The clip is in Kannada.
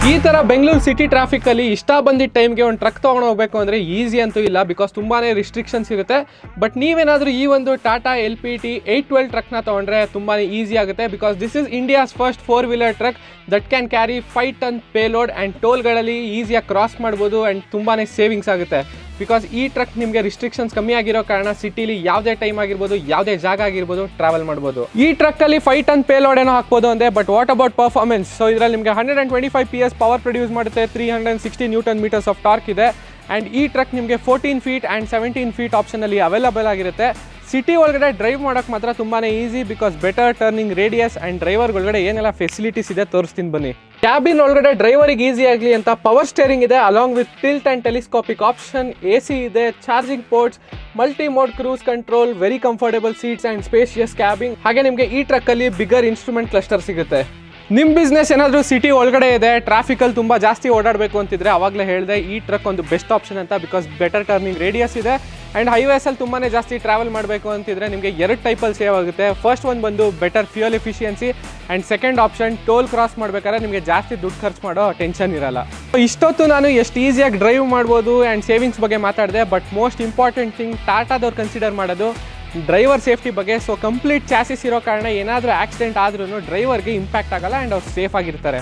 ಈ ತರ ಬೆಂಗಳೂರು ಸಿಟಿ ಟ್ರಾಫಿಕ್ ಅಲ್ಲಿ ಇಷ್ಟ ಬಂದಿದ್ದ ಟೈಮ್ಗೆ ಒಂದು ಟ್ರಕ್ ತೊಗೊಂಡು ಹೋಗಬೇಕು ಅಂದ್ರೆ ಈಸಿ ಅಂತೂ ಇಲ್ಲ, ಬಿಕಾಸ್ ತುಂಬಾನೇ ರಿಸ್ಟ್ರಿಕ್ಷನ್ಸ್ ಇರುತ್ತೆ. ಬಟ್ ನೀವೇನಾದ್ರೂ ಈ ಒಂದು ಟಾಟಾ LPT 812 ಟ್ರಕ್ನ ತೊಗೊಂಡ್ರೆ ತುಂಬಾನೇ ಈಸಿ ಆಗುತ್ತೆ, because this is India's first 4-wheeler truck that can carry 5 ton payload and ಟೋಲ್ಗಳಲ್ಲಿ ಈಸಿಯಾಗಿ ಕ್ರಾಸ್ ಮಾಡ್ಬೋದು ಆ್ಯಂಡ್ ತುಂಬಾನೇ ಸೇವಿಂಗ್ಸ್ ಆಗುತ್ತೆ. ಬಿಕಾಸ್ ಈ ಟ್ರಕ್ ನಿಮಗೆ ರಿಸ್ಟ್ರಿಕ್ಷನ್ಸ್ ಕಮ್ಮಿ ಆಗಿರೋ ಕಾರಣ ಸಿಟಿಲಿ ಯಾವುದೇ ಟೈಮ್ ಆಗಿರ್ಬೋದು, ಯಾವುದೇ ಜಾಗ ಆಗಿರ್ಬೋದು ಟ್ರಾವೆಲ್ ಮಾಡ್ಬೋದು. ಈ ಟ್ರಕ್ ಅಲ್ಲಿ 5 ton ಪೇಲೋಡ್ ಏನೋ ಹಾಕ್ಬೋದು ಅಂದೆ, but what about performance? So ಇದರಲ್ಲಿ ನಿಮಗೆ 125 PS ಪವರ್ ಪ್ರೊಡ್ಯೂಸ್ ಮಾಡುತ್ತೆ, 360 Nm ಆಫ್ ಟಾರ್ಕ್ ಇದೆ. ಆ್ಯಂಡ್ ಈ ಟ್ರಕ್ ನಿಮಗೆ 14 feet ಆ್ಯಂಡ್ 17 feet ಆಪ್ಷನಲ್ಲಿ ಅವೈಲಬಲ್ ಆಗಿರುತ್ತೆ. ಸಿಟಿ ಒಳಗಡೆ ಡ್ರೈವ್ ಮಾಡೋಕ್ಕೆ ಮಾತ್ರ ತುಂಬಾ easy, because better turning radius and driver ಒಳಗಡೆ ಏನೆಲ್ಲ ಫೆಸಿಲಿಟೀಸ್ ಇದೆ ತೋರಿಸ್ತೀನಿ ಬನ್ನಿ. ಕ್ಯಾಬಿನ್ ಒಳಗಡೆ ಡ್ರೈವರಿಗೆ ಈಸಿ ಆಗಲಿ ಅಂತ ಪವರ್ ಸ್ಟೇರಿಂಗ್ ಇದೆ, along with tilt and telescopic option, AC ಇದೆ, charging ports, multi mode cruise control, very comfortable seats and spacious cabin. ಹಾಗೆ ನಿಮಗೆ ಈ ಟ್ರಕ್ಕಲ್ಲಿ ಬಿಗರ್ ಇನ್ಸ್ಟ್ರೂಮೆಂಟ್ ಕ್ಲಸ್ಟರ್ ಸಿಗುತ್ತೆ. ನಿಮ್ಮ ಬಿಸ್ನೆಸ್ ಏನಾದರೂ ಸಿಟಿ ಒಳಗಡೆ ಇದೆ, ಟ್ರಾಫಿಕಲ್ಲಿ ತುಂಬ ಜಾಸ್ತಿ ಓಡಾಡಬೇಕು ಅಂತಿದ್ರೆ ಅವಾಗಲೇ ಹೇಳಿದೆ ಈ ಟ್ರಕ್ ಒಂದು ಬೆಸ್ಟ್ ಆಪ್ಷನ್ ಅಂತ, ಬಿಕಾಸ್ ಬೆಟರ್ ಟರ್ನಿಂಗ್ ರೇಡಿಯಸ್ ಇದೆ. ಆ್ಯಂಡ್ ಹೈವೇಸಲ್ಲಿ ತುಂಬಾ ಜಾಸ್ತಿ ಟ್ರಾವೆಲ್ ಮಾಡಬೇಕು ಅಂತಿದ್ರೆ ನಿಮಗೆ 2 ಟೈಪಲ್ಲಿ ಸೇವ್ ಆಗುತ್ತೆ. ಫಸ್ಟ್ ಒಂದು ಬಂದು better fuel efficiency and second option toll cross ಮಾಡಬೇಕಾದ್ರೆ ನಿಮಗೆ ಜಾಸ್ತಿ ದುಡ್ಡು ಖರ್ಚು ಮಾಡೋ ಟೆನ್ಷನ್ ಇರಲ್ಲ. ಇಷ್ಟೊತ್ತು ನಾನು ಎಷ್ಟು ಈಸಿಯಾಗಿ ಡ್ರೈವ್ ಮಾಡ್ಬೋದು ಆ್ಯಂಡ್ ಸೇವಿಂಗ್ಸ್ ಬಗ್ಗೆ ಮಾತಾಡಿದೆ, ಬಟ್ ಮೋಸ್ಟ್ ಇಂಪಾರ್ಟೆಂಟ್ ಥಿಂಗ್ ಟಾಟಾದವ್ರು ಕನ್ಸಿಡರ್ ಮಾಡೋದು ಡ್ರೈವರ್ ಸೇಫ್ಟಿ ಬಗ್ಗೆ. ಸೊ ಕಂಪ್ಲೀಟ್ ಚಾಸಿಸ್ ಇರೋ ಕಾರಣ ಏನಾದರೂ ಆಕ್ಸಿಡೆಂಟ್ ಆದ್ರೂ ಡ್ರೈವರ್ಗೆ ಇಂಪ್ಯಾಕ್ಟ್ ಆಗಲ್ಲ ಆ್ಯಂಡ್ ಅವ್ರು ಸೇಫ್ ಆಗಿರ್ತಾರೆ.